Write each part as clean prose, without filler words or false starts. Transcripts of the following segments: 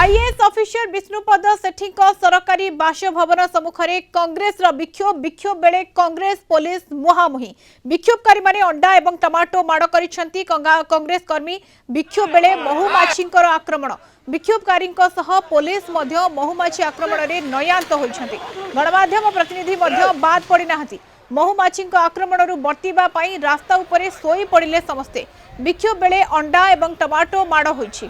IAS officer Vishnupad सेठी सरकारी बासभवन सम्मुखें कांग्रेस विक्षोभ बेले कांग्रेस पुलिस मुहांमुही विक्षोभकारी माने अंडा एवं टमाटो माड़ करिसेंती कांग्रेस कर्मी विक्षोभ बेले महुमाछी आक्रमण विक्षोभकारी पुलिस महुमाछी आक्रमण में नयान्त होती गणमाध्यम प्रतिनिधि बाद पड़ना महुमाछी आक्रमण बर्तिबा रास्ता उपरे सोई पड़े समस्ते विक्षोभ बेले अंडा एवं टमाटो माड़ होइछि।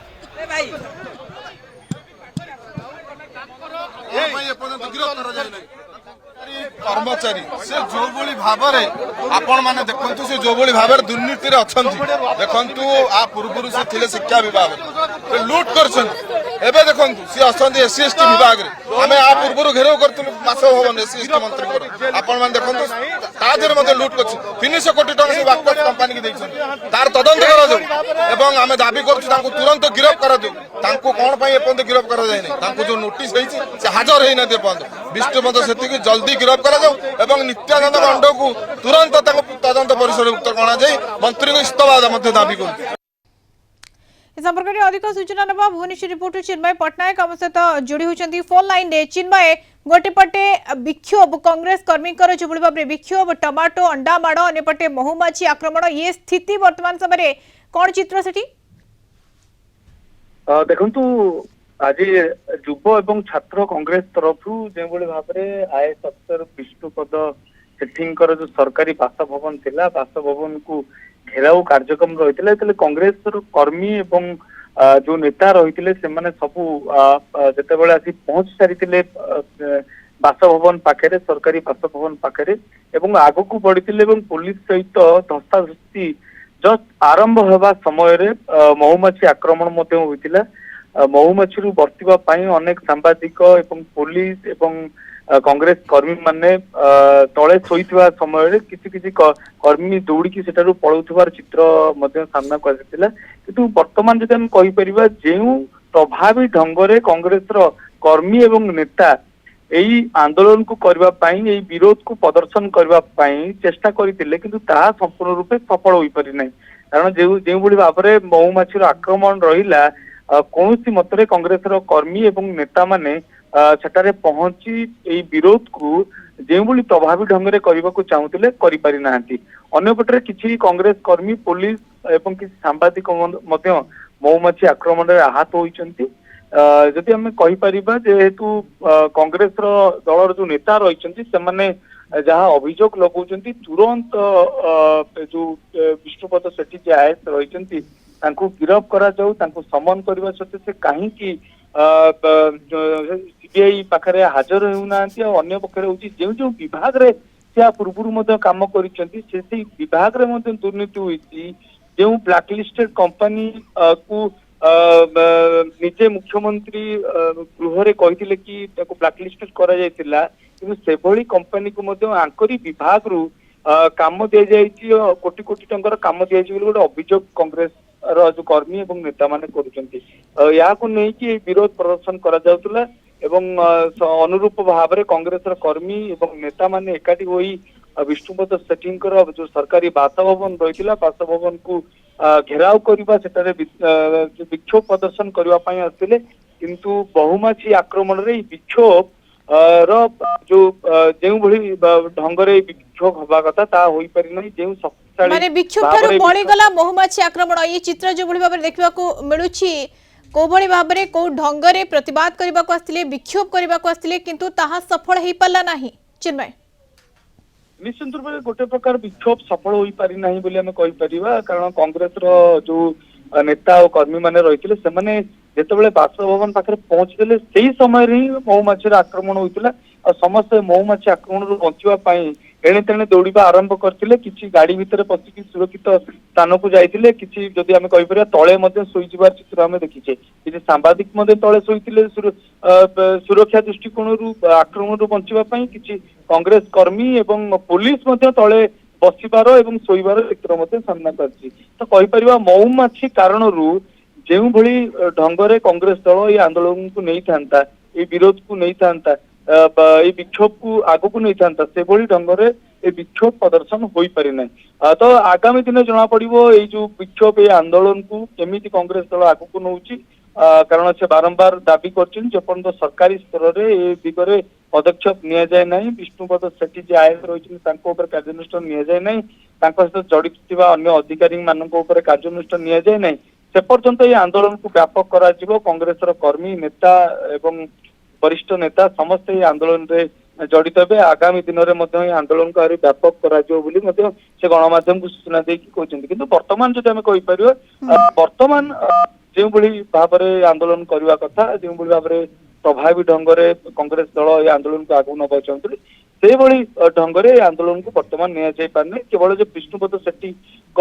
कर्मचारी से जो भली भाव आपण माने देखंतु से जो भली भाव दुर्नीति रे अछंती देखंतु आ पूर्वरु से थिले शिक्षा विभाग से लूट करछन एबे देखंतु से अछंती एससी एसटी विभाग रे हमें आ पूर्वरु घेराव करथुल मास भवन एससी एसटी मंत्री को आपण माने देखंतु ताजर मध्ये लूट करछ 300 कोटी टका से वाक्य कंपनी के दैछन तार तदंत करा जाऊ एवं हमें दाबी करछु तांको तुरंत गिरफ्त करा जाऊ तांको कोन पई एपंत गिरफ्त करा जाय नै तांको जो नोटिस दैछि से हाजर हेइ न दे पंत विष्णुपद सेठी की जल्दी गिरफ्त करा जाऊ एवं नित्यानंद मंडो को तुरंत तदंत परिसर मुक्त करा जाय मंत्री को इस्तफा मध्य दाबी कर संपर्क में अधिक सूचना नवा भुवनेश्वर रिपोर्टर चिन्मय पट्टनायक आम सहित जोड़ी होती फोन लाइन रे चिन्मय गोटे पटे विक्षोभ कांग्रेस कर्मी जो भाव में विक्षोभ टमाटो अंडा माड़ अंपटे महुमाछी आक्रमण ये स्थिति वर्तमान समय कौन चित्र से देखंतु आज युव एवं छात्र कांग्रेस तरफ जो भाव में आईएएस अफिसर विष्णुपद सेठी जो सरकारी बासभवन थिला बासभवन को घेराव कार्यक्रम रही कांग्रेस कर्मी एवं जो नेता रही सबू जिते आसी पहुंच सारी बासभवन पाखे सरकारी बासभवन पाखे आग को बढ़ी पुलिस सहित धस्ताधस्ती जस्ट आरंभ होगा समय महुमाछी आक्रमण होता महुमाछी बर्तिबा अनेक सांबादिक एवं पुलिस एवं कांग्रेस कर्मी माने तले शोइथिबा समय किसी किसी कर्मी दौड़ी सेठारु पळौथिबार चित्र मध्य सामना को आसिथिला किंतु वर्तमान जदि हम कहि परिबा जेउ प्रभावी ढंगरे कांग्रेस रो कर्मी एवं नेता एई आंदोलन को करबा पई एई विरोध को प्रदर्शन करबा पई चेष्टा करितिले किंतु ता संपूर्ण रूपे सफल होई परि नै कारण जेउ बडी भाबरे महुमाछी रो आक्रमण रहिला कौनसी मतरे कांग्रेस रो कर्मी एवं नेता माने सेटारे पहुंची एई विरोध को जो प्रभावी ढंग से करने को चाहूले करि नांती अन्यपटे किसी कांग्रेस कर्मी पुलिस एवं किसी सांबादिक महुमाछी आक्रमण में आहत होती जदि आम कहीपर जेहेतु कांग्रेस दलर जो नेता रही जहाँ अभियोग लगौंट तुरंत जो विष्णुपद सेठी जी आईएएस रही गिरफ करा जाऊ समन करने सत्वे से कहीं सीबीआई पाखे हाजर होना अन्य पक्ष जो जो विभाग रे से पूर्व काम कर विभाग रे दुर्नीति हुई जो ब्लैकलिस्टेड कंपनी को निजे मुख्यमंत्री गृह कही कि ब्लैकलिस्टेड कर कंपनी को आंकरी विभाग रु काम दि जाइए कोटी कोटी टंकार काम दि जाइए गोटे अभियोग कांग्रेस जो कर्मी एवं नेता माने नहीं विरोध प्रदर्शन करा जाउतला एवं अनुरूप भाव में कांग्रेस कर्मी एवं नेता माने एकाठी होई विष्णुपद सेठी जो सरकारी बासभवन रही बासभवन को घेराव करने से विक्षोभ प्रदर्शन करने आसते किंतु बहुमाछी आक्रमण रे विक्षोभ जो भली ढंग से विक्षोभ हवा कथा ता होई परि नै जो शक्तिशाली माने विक्षोभ थारु बळी गला महुमाछी आक्रमण ये चित्र जो भली भाबरे देखिबा को मिलुछि को भली भाबरे को ढंग रे प्रतिवाद करबा को आस्तिले विक्षोभ करबा को आस्तिले किंतु ताहा सफल हेइ पल्ला नाही चिन्मय निश्चित रूप से गोटे प्रकार विक्षोभ सफल होई पारि नाही बोली हमें कहि परिबा कारण कांग्रेस रो जो नेता और कर्मी माने रहिथिले से माने जेतेबेले बासभवन पाखे पहुंचले से समय ही महुमाछी आक्रमण होता और समस्त महुमाछी आक्रमण बचाई एणे तेणे दौड़ा आरंभ करते किसी गाड़ी भितर पशिकी सुरक्षित स्थान को जाइए किसी जदि आम कहीपर तले शोईबार चित्र आम देखीचे किसी सांबादिक तले शोते सुरक्षा दृष्टिकोण आक्रमण बचाई किसी कांग्रेस कर्मी एवं पुलिस तले बसबार एवं शोईबार चित्र सामना कर तो कहीपर महुमाछी कारण जो भली ढंग से कांग्रेस दल ये आंदोलन को नहीं था ये विरोध को नहीं था ये विक्षोभ को आग को नहीं था से भली ढंग से ये विक्षोभ प्रदर्शन हो पारि ना तो आगामी दिन जना पड़ो ये जो विक्षोभ ये आंदोलन को केमी कांग्रेस दल आग को नौ କାରଣ ସେ ବାରମ୍ବାର ଦାବି କରିଛନ୍ତି ଯେପର୍ଯ୍ୟନ୍ତ ସରକାରୀ ସ୍ତରରେ ଏ ଦିଗରେ ପଦକ୍ଷେପ ନିଆଯାଏ ନାହିଁ, ବିଷ୍ଣୁପଦ ସେଠୀ ଯେ ଆଇଏଏସ୍ ରହିଛନ୍ତି ତାଙ୍କ ଉପରେ କାର୍ଯ୍ୟାନୁଷ୍ଠାନ ନିଆଯାଏ ନାହିଁ, ତାଙ୍କ ସହିତ ଜଡିତ ଥିବା ଅନ୍ୟ ଅଧିକାରୀ ମାନଙ୍କ ଉପରେ କାର୍ଯ୍ୟାନୁଷ୍ଠାନ ନିଆଯାଏ ନାହିଁ, ସେ ପର୍ଯ୍ୟନ୍ତ ଏହି ଆନ୍ଦୋଳନକୁ ବ୍ୟାପକ କରାଯିବ। କଂଗ୍ରେସର କର୍ମୀ ନେତା ଏବଂ ବରିଷ୍ଠ ନେତା ସମସ୍ତେ ଏହି ଆନ୍ଦୋଳନରେ ଜଡିତ ହେବେ। ଆଗାମୀ ଦିନରେ ମଧ୍ୟ ଏହି ଆନ୍ଦୋଳନକୁ ଆହୁରି ବ୍ୟାପକ କରାଯିବ ବୋଲି ମଧ୍ୟ ସେ ଗଣମାଧ୍ୟମକୁ ସୂଚନା ଦେଇକି କହିଛନ୍ତି। କିନ୍ତୁ ବର୍ତ୍ତମାନ ଯଦି ଆମେ କହିପାରିବା ବର୍ତ୍ତମାନ ଯେଉଁଭଳି ଭାବରେ ଆନ୍ଦୋଳନ କରିବା କଥା, ଯେଉଁଭଳି ଭାବରେ ପ୍ରଭାବୀ ଢଙ୍ଗରେ କଂଗ୍ରେସ ଦଳ ଏହି ଆନ୍ଦୋଳନକୁ ଆଗକୁ ନେବାକୁ ଚାହୁଁଥିଲେ ସେଇଭଳି ଢଙ୍ଗରେ ଏହି ଆନ୍ଦୋଳନକୁ ବର୍ତ୍ତମାନ ନିଆଯାଇ ପାରୁନି। କେବଳ ଯେ ବିଷ୍ଣୁପଦ ସେଠୀଙ୍କ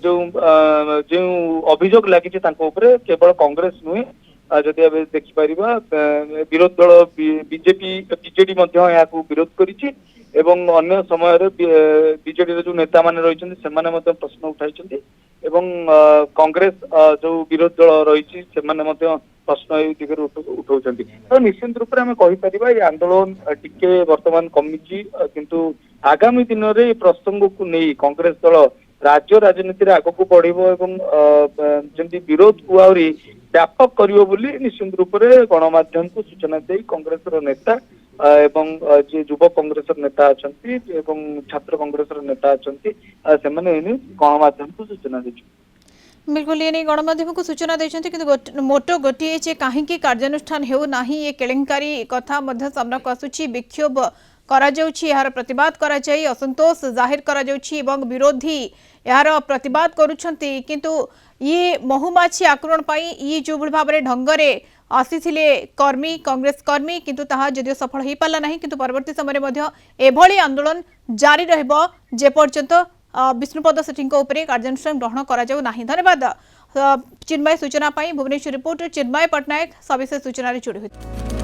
ଯେଉଁ ଅଭିଯୋଗ ଲାଗିଛି ତାଙ୍କ ଉପରେ କେବଳ କଂଗ୍ରେସ ନୁହେଁ, ଯଦି ଆମେ ଦେଖିପାରିବା ବିରୋଧ ଦଳ ବିଜେଡି ମଧ୍ୟ ଏହାକୁ ବିରୋଧ କରିଛି ଏବଂ ଅନ୍ୟ ସମୟରେ ବିଜେଡିର ଯୋଉ ନେତାମାନେ ରହିଛନ୍ତି ସେମାନେ ମଧ୍ୟ ପ୍ରଶ୍ନ ଉଠାଇଛନ୍ତି ଏବଂ କଂଗ୍ରେସ ଯୋଉ ବିରୋଧ ଦଳ ରହିଛି ସେମାନେ ମଧ୍ୟ ପ୍ରଶ୍ନ ଏଇ ଦିଗରେ ଉଠାଉଛନ୍ତି। ତ ନିଶ୍ଚିତ ରୂପରେ ଆମେ କହିପାରିବା ଏଇ ଆନ୍ଦୋଳନ ଟିକେ ବର୍ତ୍ତମାନ କମିଛି, କିନ୍ତୁ ଆଗାମୀ ଦିନରେ ଏ ପ୍ରସଙ୍ଗକୁ ନେଇ କଂଗ୍ରେସ ଦଳ ରାଜ୍ୟ ରାଜନୀତିରେ ଆଗକୁ ବଢିବ ଏବଂ ଯେମିତି ବିରୋଧକୁ ଆହୁରି ବ୍ୟାପକ କରିବ ବୋଲି ନିଶ୍ଚିତ ରୂପରେ ଗଣମାଧ୍ୟମକୁ ସୂଚନା ଦେଇ କଂଗ୍ରେସର ନେତା ଏବଂ ଯିଏ ଯୁବ କଂଗ୍ରେସର ନେତା ଅଛନ୍ତି ଏବଂ ଛାତ୍ର କଂଗ୍ରେସର ନେତା ଅଛନ୍ତି ସେମାନେ ଏନେଇ ଗଣମାଧ୍ୟମକୁ ସୂଚନା ଦେଇଛନ୍ତି। बिल्कुल ये नहीं गणमाध्यम को सूचना देते कि मोटो गोटे जे कहीं कार्यानुष्ठान हेउना ये केलेंकारी कथा सामना को आसुची, विक्षोभ यार प्रतिवाद कराई असंतोष जाहिर एवं विरोधी यार प्रतिवाद करुछंती, किंतु ये महुमाछी आक्रमण पाई ये जो भाव में ढंगरे आसीथिले कर्मी कांग्रेस कर्मी किंतु ताहा जदियो सफल हो पाला नहीं, किंतु परवर्ती समय एभली आंदोलन जारी रहिबो जे पर्यंत विष्णुपद सेठी कार्यानुष्ठान ग्रहण करा जाऊ नाही। धन्यवाद चिन्मय सूचना भुवनेश्वर रिपोर्टर चिन्मय पट्टनायक सविशेष सूचना जोड़ी हुई।